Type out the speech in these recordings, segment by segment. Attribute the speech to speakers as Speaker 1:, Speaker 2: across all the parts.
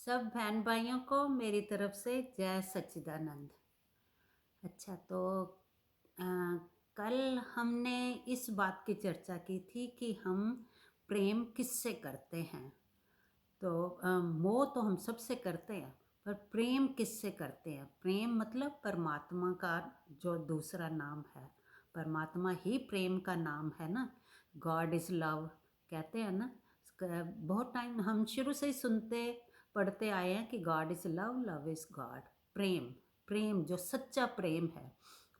Speaker 1: सब बहन भाइयों को मेरी तरफ से जय सच्चिदानंद। अच्छा तो अ, कल हमने इस बात की चर्चा की थी कि हम प्रेम किससे करते हैं। तो मोह तो हम सबसे करते हैं, पर प्रेम किससे करते हैं? प्रेम मतलब परमात्मा का जो दूसरा नाम है। परमात्मा ही प्रेम का नाम है ना। गॉड इज़ लव कहते हैं ना। बहुत टाइम हम शुरू से ही सुनते पढ़ते आए हैं कि God is love, love is God. प्रेम, प्रेम जो सच्चा प्रेम है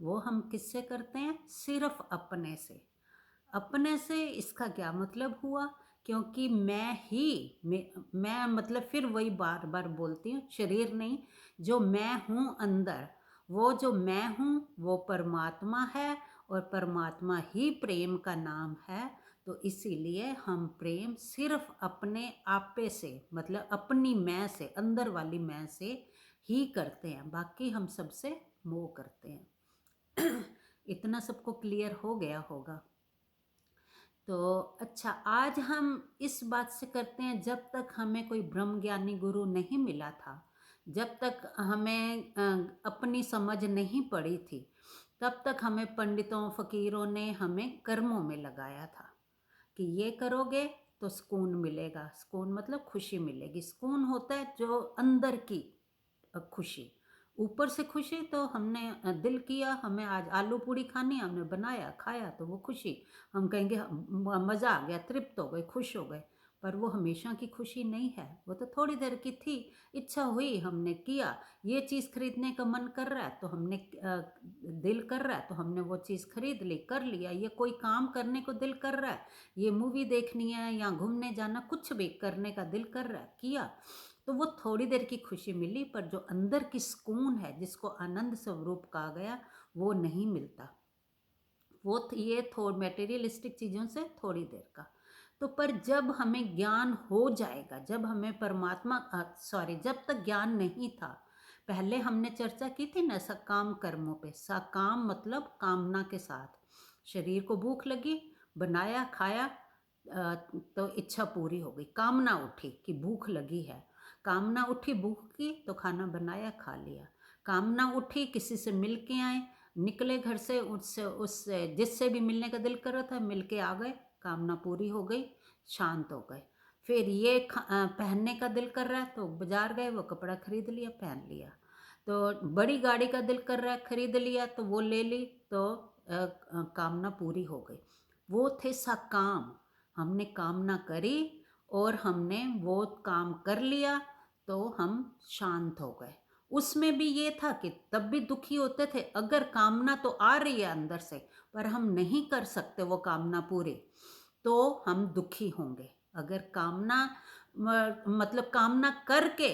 Speaker 1: वो हम किससे करते हैं? सिर्फ अपने से। अपने से इसका क्या मतलब हुआ? क्योंकि मैं मतलब फिर वही बार बार बोलती हूँ, शरीर नहीं, जो मैं हूँ अंदर, वो जो मैं हूँ वो परमात्मा है और परमात्मा ही प्रेम का नाम है। तो इसीलिए हम प्रेम सिर्फ अपने आपे से, मतलब अपनी मैं से, अंदर वाली मैं से ही करते हैं। बाकी हम सबसे मोह करते हैं। इतना सबको क्लियर हो गया होगा। तो अच्छा, आज हम इस बात से करते हैं, जब तक हमें कोई ब्रह्म ज्ञानी गुरु नहीं मिला था, जब तक हमें अपनी समझ नहीं पड़ी थी, तब तक हमें पंडितों फकीरों ने हमें कर्मों में लगाया था कि ये करोगे तो सुकून मिलेगा। सुकून मतलब खुशी मिलेगी। सुकून होता है जो अंदर की खुशी। ऊपर से खुशी तो हमने दिल किया, हमें आज आलू पूड़ी खानी, हमने बनाया खाया तो वो खुशी। हम कहेंगे मज़ा आ गया, तृप्त हो गए, खुश हो गए। पर वो हमेशा की खुशी नहीं है, वो तो थोड़ी देर की थी। इच्छा हुई, हमने किया। ये चीज़ खरीदने का मन कर रहा है तो हमने दिल कर रहा है तो हमने वो चीज़ खरीद ली, कर लिया। ये कोई काम करने को दिल कर रहा है, ये मूवी देखनी है या घूमने जाना, कुछ भी करने का दिल कर रहा है, किया। तो वो थोड़ी देर की खुशी मिली, पर जो अंदर की सुकून है, जिसको आनंद स्वरूप कहा गया, वो नहीं मिलता। ये थोड़ मटेरियलिस्टिक चीज़ों से थोड़ी देर का। तो पर जब हमें ज्ञान हो जाएगा, जब हमें परमात्मा सॉरी, जब तक ज्ञान नहीं था, पहले हमने चर्चा की थी ना सकाम कर्मों पे। सकाम मतलब कामना के साथ। शरीर को भूख लगी, बनाया खाया, तो इच्छा पूरी हो गई। कामना उठी कि भूख लगी है, कामना उठी भूख की तो खाना बनाया खा लिया। कामना उठी किसी से मिल के आए, निकले घर से, उससे जिससे भी मिलने का दिल कर रहा था मिल के आ गए, कामना पूरी हो गई, शांत हो गए। फिर ये पहनने का दिल कर रहा है तो बाजार गए, वो कपड़ा खरीद लिया, पहन लिया। तो बड़ी गाड़ी का दिल कर रहा है, खरीद लिया तो वो ले ली, तो कामना पूरी हो गई। वो थे सकाम। हमने कामना करी और हमने वो काम कर लिया, तो हम शांत हो गए। उसमें भी ये था कि तब भी दुखी होते थे। अगर कामना तो आ रही है अंदर से, पर हम नहीं कर सकते वो कामना पूरी, तो हम दुखी होंगे। अगर कामना मतलब कामना करके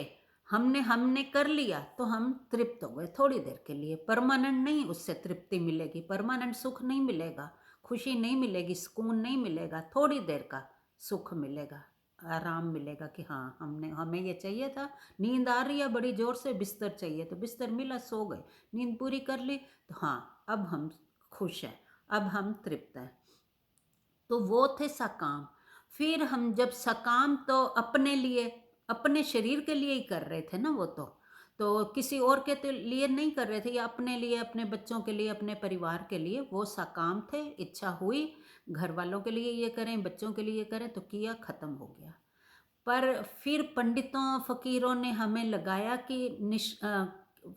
Speaker 1: हमने हमने कर लिया तो हम तृप्त हो गए थोड़ी देर के लिए। परमानेंट नहीं उससे तृप्ति मिलेगी, परमानेंट सुख नहीं मिलेगा, खुशी नहीं मिलेगी, सुकून नहीं मिलेगा। थोड़ी देर का सुख मिलेगा, आराम मिलेगा कि हाँ, हमने हमें ये चाहिए था। नींद आ रही है बड़ी ज़ोर से, बिस्तर चाहिए तो बिस्तर मिला, सो गए, नींद पूरी कर ली, तो हाँ अब हम खुश हैं, अब हम तृप्त हैं। तो वो थे सकाम। फिर हम जब सकाम, तो अपने लिए, अपने शरीर के लिए ही कर रहे थे ना वो तो किसी और के तो लिए नहीं कर रहे थे, या अपने लिए, अपने बच्चों के लिए, अपने परिवार के लिए वो सकाम थे। इच्छा हुई घर वालों के लिए ये करें, बच्चों के लिए ये करें, तो किया, ख़त्म हो गया। पर फिर पंडितों फकीरों ने हमें लगाया कि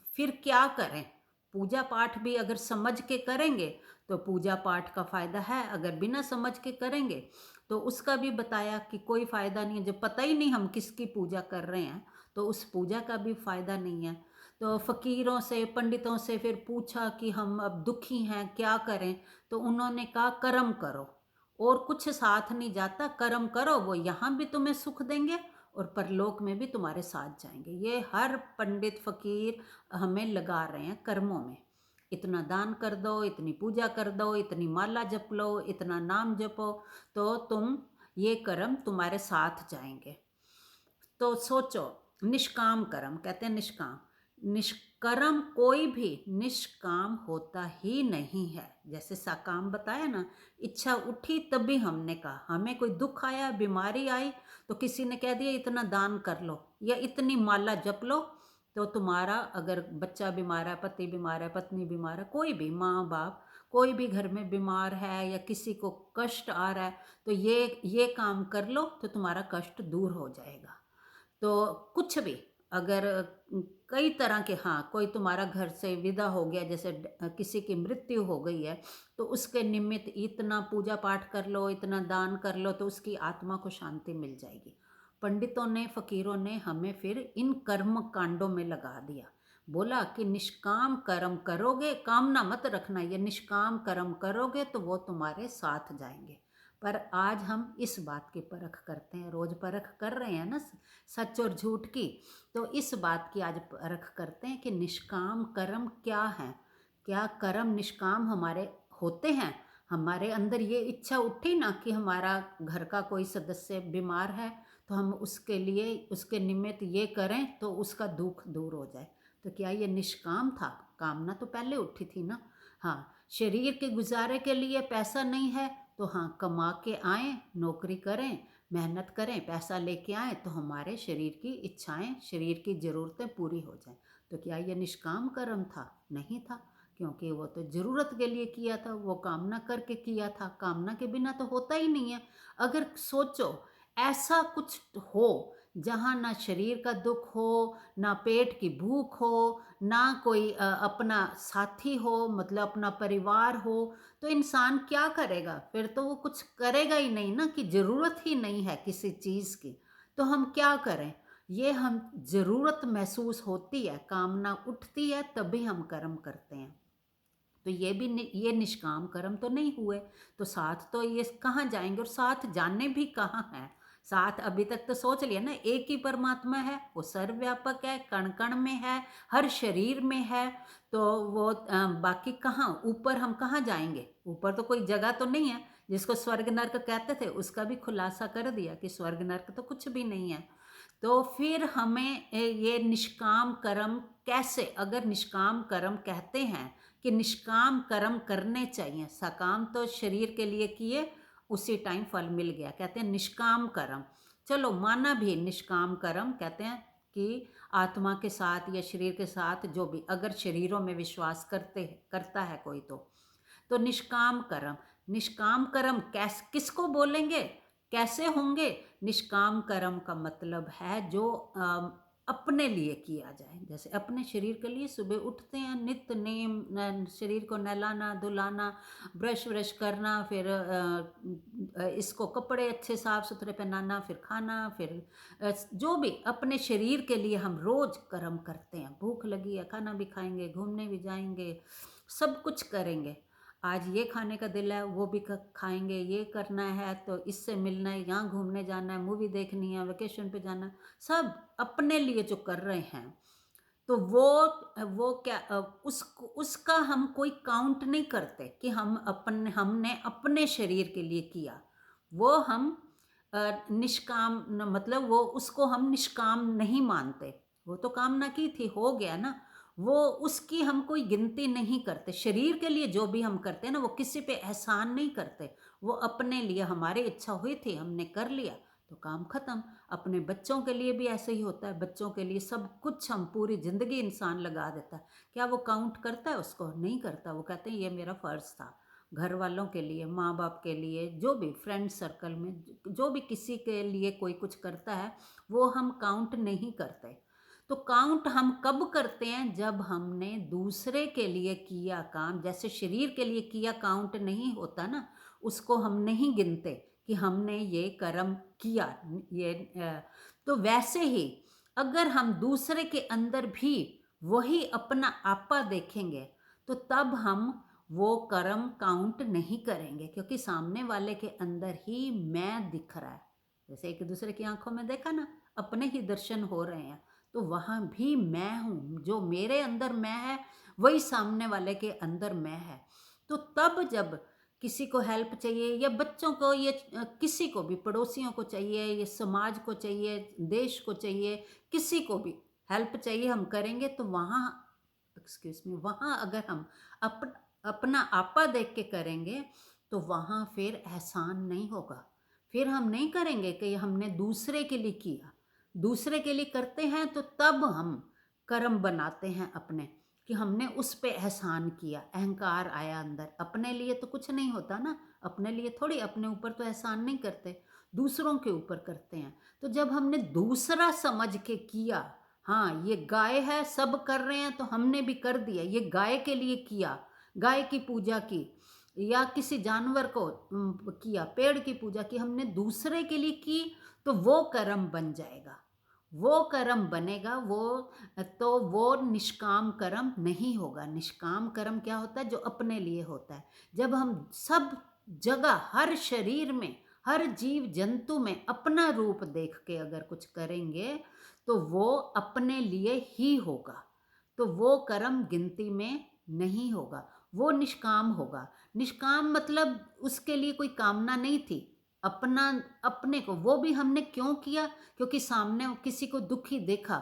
Speaker 1: फिर क्या करें? पूजा पाठ भी अगर समझ के करेंगे तो पूजा पाठ का फ़ायदा है, अगर बिना समझ के करेंगे तो उसका भी बताया कि कोई फ़ायदा नहीं है। जब पता ही नहीं हम किसकी पूजा कर रहे हैं तो उस पूजा का भी फ़ायदा नहीं है। तो फ़कीरों से, पंडितों से फिर पूछा कि हम अब दुखी हैं, क्या करें? तो उन्होंने कहा कर्म करो, और कुछ साथ नहीं जाता। कर्म करो, वो यहाँ भी तुम्हें सुख देंगे और परलोक में भी तुम्हारे साथ जाएंगे। ये हर पंडित फकीर हमें लगा रहे हैं कर्मों में। इतना दान कर दो, इतनी पूजा कर दो, इतनी माला जप लो, इतना नाम जपो, तो तुम, ये कर्म तुम्हारे साथ जाएंगे। तो सोचो, निष्काम कर्म कहते हैं, निष्काम। निष्कर्म कोई भी निष्काम होता ही नहीं है। जैसे सकाम बताया ना, इच्छा उठी तभी हमने कहा, हमें कोई दुख आया, बीमारी आई, तो किसी ने कह दिया इतना दान कर लो या इतनी माला जप लो, तो तुम्हारा अगर बच्चा बीमार है, पति बीमार है, पत्नी बीमार है, कोई भी माँ बाप कोई भी घर में बीमार है या किसी को कष्ट आ रहा है, तो ये काम कर लो तो तुम्हारा कष्ट दूर हो जाएगा। तो कुछ भी अगर कई तरह के, हाँ कोई तुम्हारा घर से विदा हो गया, जैसे किसी की मृत्यु हो गई है, तो उसके निमित्त इतना पूजा पाठ कर लो, इतना दान कर लो, तो उसकी आत्मा को शांति मिल जाएगी। पंडितों ने, फकीरों ने हमें फिर इन कर्म कांडों में लगा दिया। बोला कि निष्काम कर्म करोगे, कामना मत रखना, ये निष्काम कर्म करोगे तो वो तुम्हारे साथ जाएंगे। पर आज हम इस बात की परख करते हैं, रोज परख कर रहे हैं ना सच और झूठ की, तो इस बात की आज परख करते हैं कि निष्काम कर्म क्या है। क्या कर्म निष्काम हमारे होते हैं? हमारे अंदर ये इच्छा उठी ना कि हमारा घर का कोई सदस्य बीमार है, तो हम उसके लिए, उसके निमित्त ये करें तो उसका दुख दूर हो जाए, तो क्या ये निष्काम था? कामना तो पहले उठी थी ना। हाँ, शरीर के गुजारे के लिए पैसा नहीं है, तो हाँ कमा के आए, नौकरी करें, मेहनत करें, पैसा लेके आए, तो हमारे शरीर की इच्छाएं, शरीर की ज़रूरतें पूरी हो जाएं। तो क्या ये निष्काम कर्म था? नहीं था, क्योंकि वो तो ज़रूरत के लिए किया था, वो कामना करके किया था। कामना के बिना तो होता ही नहीं है। अगर सोचो ऐसा कुछ हो जहाँ ना शरीर का दुख हो, ना पेट की भूख हो, ना कोई अपना साथी हो, मतलब अपना परिवार हो, तो इंसान क्या करेगा? फिर तो वो कुछ करेगा ही नहीं ना, कि ज़रूरत ही नहीं है किसी चीज़ की, तो हम क्या करें? ये हम ज़रूरत महसूस होती है, कामना उठती है, तभी हम कर्म करते हैं। तो ये भी ये निष्काम कर्म तो नहीं हुए, तो साथ तो ये कहाँ जाएंगे, और साथ जाने भी कहाँ हैं? साथ अभी तक तो सोच लिया ना, एक ही परमात्मा है, वो सर्वव्यापक है, कण कण में है, हर शरीर में है, तो वो बाकी कहाँ, ऊपर हम कहाँ जाएंगे? ऊपर तो कोई जगह तो नहीं है। जिसको स्वर्ग नर्क कहते थे उसका भी खुलासा कर दिया कि स्वर्ग नर्क तो कुछ भी नहीं है। तो फिर हमें ये निष्काम कर्म कैसे, अगर निष्काम कर्म कहते हैं कि निष्काम कर्म करने चाहिए, सकाम तो शरीर के लिए किए, उसी टाइम फल मिल गया, कहते हैं निष्काम कर्म। चलो माना भी निष्काम कर्म, कहते हैं कि आत्मा के साथ या शरीर के साथ जो भी, अगर शरीरों में विश्वास करता है कोई, तो निष्काम कर्म, निष्काम कर्म किसको बोलेंगे, कैसे होंगे? निष्काम कर्म का मतलब है जो अपने लिए किया जाए। जैसे अपने शरीर के लिए सुबह उठते हैं, नित्य नेम शरीर को नहलाना धुलाना, ब्रश व्रश करना, फिर इसको कपड़े अच्छे साफ सुथरे पहनाना, फिर खाना, फिर जो भी अपने शरीर के लिए हम रोज कर्म करते हैं। भूख लगी है, खाना भी खाएंगे, घूमने भी जाएंगे, सब कुछ करेंगे। आज ये खाने का दिल है, वो भी खाएंगे, ये करना है तो इससे मिलना है, यहाँ घूमने जाना है, मूवी देखनी है, वेकेशन पे जाना है, सब अपने लिए जो कर रहे हैं, तो वो क्या उसका हम कोई काउंट नहीं करते कि हमने अपने शरीर के लिए किया। वो हम निष्काम मतलब वो उसको हम निष्काम नहीं मानते। वो तो कामना की थी, हो गया ना, वो उसकी हम कोई गिनती नहीं करते। शरीर के लिए जो भी हम करते हैं ना, वो किसी पे एहसान नहीं करते, वो अपने लिए, हमारी इच्छा हुई थी हमने कर लिया तो काम खत्म। अपने बच्चों के लिए भी ऐसे ही होता है, बच्चों के लिए सब कुछ हम पूरी ज़िंदगी इंसान लगा देता है। क्या वो काउंट करता है उसको? नहीं करता। वो कहते हैं ये मेरा फ़र्ज़ था। घर वालों के लिए, माँ बाप के लिए, जो भी फ्रेंड सर्कल में जो भी किसी के लिए कोई कुछ करता है, वो हम काउंट नहीं करते। तो काउंट हम कब करते हैं? जब हमने दूसरे के लिए किया काम, जैसे शरीर के लिए किया काउंट नहीं होता ना, उसको हम नहीं गिनते कि हमने ये कर्म किया। ये तो वैसे ही अगर हम दूसरे के अंदर भी वही अपना आपा देखेंगे, तो तब हम वो कर्म काउंट नहीं करेंगे, क्योंकि सामने वाले के अंदर ही मैं दिख रहा है। जैसे एक दूसरे की आंखों में देखा ना, अपने ही दर्शन हो रहे हैं, तो वहाँ भी मैं हूँ। जो मेरे अंदर मैं है, वही सामने वाले के अंदर मैं है। तो तब जब किसी को हेल्प चाहिए, या बच्चों को, ये किसी को भी, पड़ोसियों को चाहिए, या समाज को चाहिए, देश को चाहिए, किसी को भी हेल्प चाहिए हम करेंगे तो वहाँ, एक्सक्यूज़ मी, वहाँ अगर हम अपना आपा देख के करेंगे तो वहाँ फिर एहसान नहीं होगा। फिर हम नहीं करेंगे कि हमने दूसरे के लिए किया। दूसरे के लिए करते हैं तो तब हम कर्म बनाते हैं अपने, कि हमने उस पे एहसान किया, अहंकार आया अंदर। अपने लिए तो कुछ नहीं होता ना, अपने लिए थोड़ी, अपने ऊपर तो एहसान नहीं करते, दूसरों के ऊपर करते हैं। तो जब हमने दूसरा समझ के किया, हाँ ये गाय है, सब कर रहे हैं तो हमने भी कर दिया, ये गाय के लिए किया, गाय की पूजा की, या किसी जानवर को किया, पेड़ की पूजा की, हमने दूसरे के लिए की, तो वो कर्म बन जाएगा, वो कर्म बनेगा। वो निष्काम कर्म नहीं होगा। निष्काम कर्म क्या होता है? जो अपने लिए होता है। जब हम सब जगह, हर शरीर में, हर जीव जंतु में अपना रूप देख के अगर कुछ करेंगे तो वो अपने लिए ही होगा, तो वो कर्म गिनती में नहीं होगा, वो निष्काम होगा। निष्काम मतलब उसके लिए कोई कामना नहीं थी, अपना, अपने को, वो भी हमने क्यों किया? क्योंकि सामने किसी को दुखी देखा,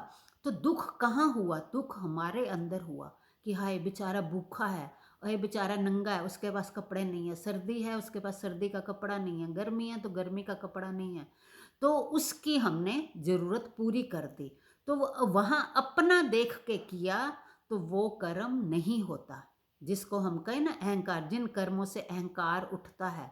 Speaker 1: तो दुख कहाँ हुआ? दुख हमारे अंदर हुआ कि हाय बेचारा भूखा है, अरे बेचारा नंगा है, उसके पास कपड़े नहीं है, सर्दी है उसके पास सर्दी का कपड़ा नहीं है, गर्मी है तो गर्मी का कपड़ा नहीं है, तो उसकी हमने ज़रूरत पूरी कर दी। तो वहाँ अपना देख के किया तो वो कर्म नहीं होता। जिसको हम कहें ना अहंकार, जिन कर्मों से अहंकार उठता है,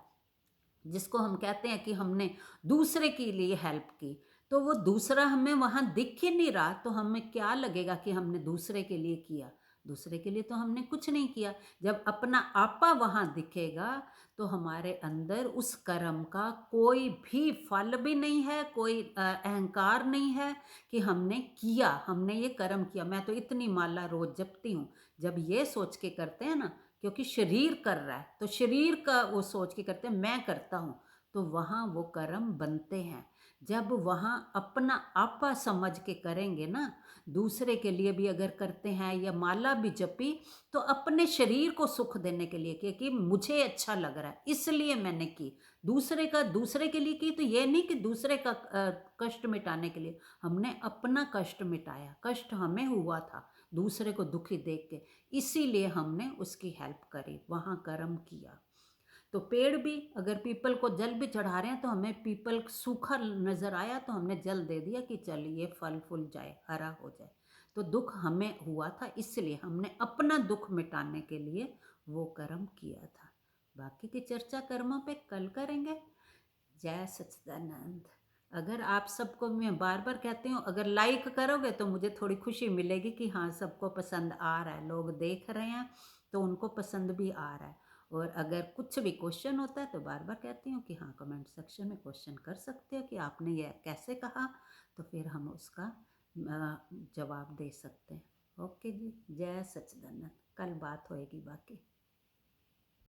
Speaker 1: जिसको हम कहते हैं कि हमने दूसरे के लिए हेल्प की, तो वो दूसरा हमें वहाँ दिख ही नहीं रहा, तो हमें क्या लगेगा कि हमने दूसरे के लिए किया? दूसरे के लिए तो हमने कुछ नहीं किया। जब अपना आपा वहाँ दिखेगा तो हमारे अंदर उस कर्म का कोई भी फल भी नहीं है, कोई अहंकार नहीं है कि हमने किया, हमने ये कर्म किया, मैं तो इतनी माला रोज जपती हूँ। जब ये सोच के करते हैं ना, क्योंकि शरीर कर रहा है तो शरीर का वो सोच के करते हैं, मैं करता हूँ, तो वहाँ वो कर्म बनते हैं। जब वहाँ अपना आपा समझ के करेंगे ना, दूसरे के लिए भी अगर करते हैं या माला भी जपी, तो अपने शरीर को सुख देने के लिए किया, कि मुझे अच्छा लग रहा है इसलिए मैंने की। दूसरे के लिए की, तो ये नहीं कि दूसरे का कष्ट मिटाने के लिए। हमने अपना कष्ट मिटाया, कष्ट हमें हुआ था दूसरे को दुखी देख के, इसीलिए हमने उसकी हेल्प करी, वहाँ कर्म किया। तो पेड़ भी, अगर पीपल को जल भी चढ़ा रहे हैं तो हमें पीपल सूखा नजर आया तो हमने जल दे दिया कि चल ये फल फूल जाए, हरा हो जाए। तो दुख हमें हुआ था, इसलिए हमने अपना दुख मिटाने के लिए वो कर्म किया था। बाकी की चर्चा कर्मों पे कल करेंगे। जय सच्चिदानंद। अगर आप सबको, मैं बार बार कहती हूँ, अगर लाइक करोगे तो मुझे थोड़ी खुशी मिलेगी कि हाँ सबको पसंद आ रहा है, लोग देख रहे हैं तो उनको पसंद भी आ रहा है। और अगर कुछ भी क्वेश्चन होता है तो बार बार कहती हूँ कि हाँ कमेंट सेक्शन में क्वेश्चन कर सकते हो कि आपने यह कैसे कहा, तो फिर हम उसका जवाब दे सकते हैं। ओके जी, जय सच्चिदानंद। कल बात होएगी बाकी।